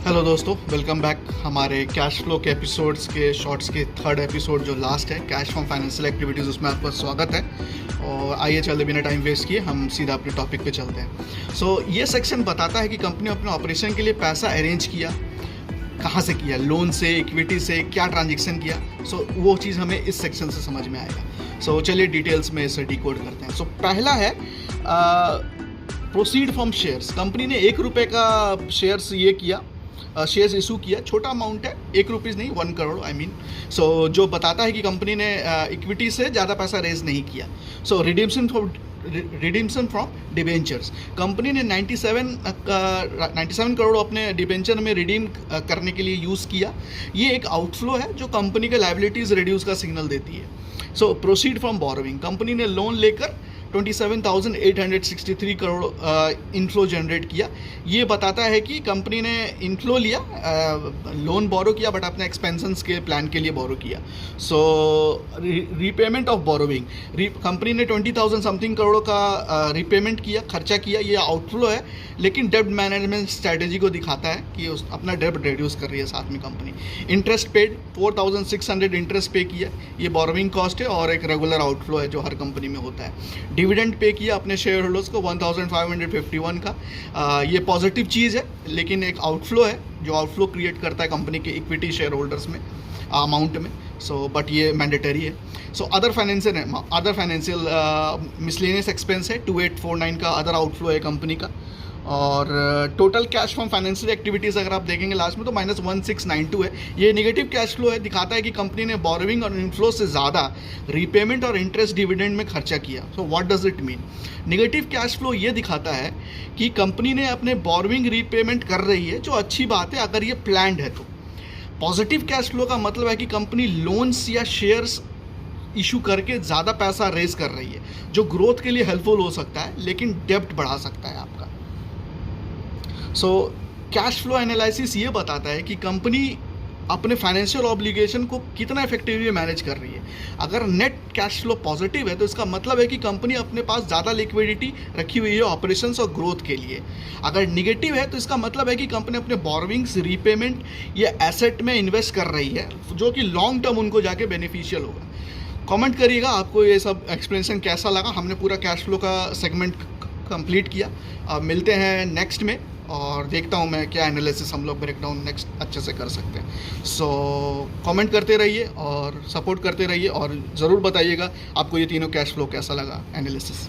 Hello दोस्तों, welcome back हमारे cash flow के एपिसोड्स के शॉर्ट्स के थर्ड एपिसोड जो लास्ट है कैश फ्रॉम फाइनेंशियल एक्टिविटीज़, उसमें आपका स्वागत है। और आइए चलते बिना टाइम वेस्ट किए हम सीधा अपने टॉपिक पे चलते हैं। सो ये सेक्शन बताता है कि कंपनी अपने ऑपरेशन के लिए पैसा अरेंज किया, कहाँ से किया, लोन से, इक्विटी से, क्या ट्रांजेक्शन किया। सो वो चीज़ हमें इस सेक्शन से समझ में आएगा। सो चलिए डिटेल्स में इसे डिकोड करते हैं। सो पहला है प्रोसीड फ्रॉम शेयर्स। कंपनी ने ₹1 का शेयर्स ये किया, शेयर्स इशू किया। छोटा अमाउंट है, ₹1 नहीं, 1 करोड़ आई मीन। सो जो बताता है कि कंपनी ने इक्विटी से ज़्यादा पैसा रेज नहीं किया। सो रिडीम्शन फ्रॉम डिबेंचर्स, कंपनी ने 97 करोड़ अपने डिबेंचर में रिडीम करने के लिए यूज़ किया। ये एक आउटफ्लो है जो कंपनी के लायबिलिटीज़ रिड्यूस का सिग्नल देती है। सो प्रोसीड फ्रॉम बोरोइंग, कंपनी ने लोन लेकर 27,863 करोड़ इनफ्लो जनरेट किया। ये बताता है कि कंपनी ने इनफ्लो लिया, लोन बोरो किया, बट अपने एक्सपेंशंस के प्लान के लिए बोरो किया। सो रीपेमेंट ऑफ बोरोइंग, कंपनी ने 20,000 समथिंग करोड़ का रिपेमेंट किया, खर्चा किया। ये आउटफ्लो है, लेकिन डेब्ट मैनेजमेंट स्ट्रैटेजी को दिखाता है कि उस अपना डेब्ट रिड्यूस कर रही है साथ में कंपनी। इंटरेस्ट पेड 4,600 इंटरेस्ट पे किया। ये बोरोइंग कॉस्ट है और एक रेगुलर आउटफ्लो है जो हर कंपनी में होता है। डिविडेंड पे किया अपने शेयर होल्डर्स को 1551 का। ये पॉजिटिव चीज़ है, लेकिन एक आउटफ्लो है जो आउटफ्लो क्रिएट करता है कंपनी के इक्विटी शेयर होल्डर्स में अमाउंट में। सो बट ये मैंडेटरी है। So other financial miscellaneous expense है 2849 का, अदर आउटफ्लो है कंपनी का। और total cash from financial activities अगर आप देखेंगे लास्ट में तो -1692 है। ये नेगेटिव कैश फ्लो है, दिखाता है कि कंपनी ने बोरोइंग और इनफ्लो से ज़्यादा रीपेमेंट और इंटरेस्ट डिविडेंड में खर्चा किया। So what does it mean? Negative cash flow ये दिखाता है कि कंपनी ने अपने बोरोइंग रीपेमेंट कर रही है, जो अच्छी बात है अगर ये प्लान्ड है तो। पॉजिटिव कैश फ्लो का मतलब है कि कंपनी लोन्स या शेयर्स इशू करके ज़्यादा पैसा रेज कर रही है, जो ग्रोथ के लिए हेल्पफुल हो सकता है, लेकिन डेब्ट बढ़ा सकता है आपका। सो कैश फ्लो एनालिसिस ये बताता है कि कंपनी अपने फाइनेंशियल ऑब्लिगेशन को कितना इफेक्टिवली मैनेज कर रही है। अगर नेट कैश फ्लो पॉजिटिव है तो इसका मतलब है कि कंपनी अपने पास ज़्यादा लिक्विडिटी रखी हुई है ऑपरेशंस और ग्रोथ के लिए। अगर निगेटिव है तो इसका मतलब है कि कंपनी अपने बोरोइंग्स, रीपेमेंट या एसेट में इन्वेस्ट कर रही है, जो कि लॉन्ग टर्म उनको जाके बेनिफिशियल होगा। कमेंट करिएगा आपको ये सब एक्सप्लेनेशन कैसा लगा। हमने पूरा कैश फ्लो का सेगमेंट कंप्लीट किया। अब मिलते हैं नेक्स्ट में और देखता हूँ मैं क्या एनालिसिस हम लोग ब्रेकडाउन नेक्स्ट अच्छे से कर सकते हैं। सो कमेंट करते रहिए और सपोर्ट करते रहिए, और ज़रूर बताइएगा आपको ये तीनों कैश फ्लो कैसा लगा एनालिसिस।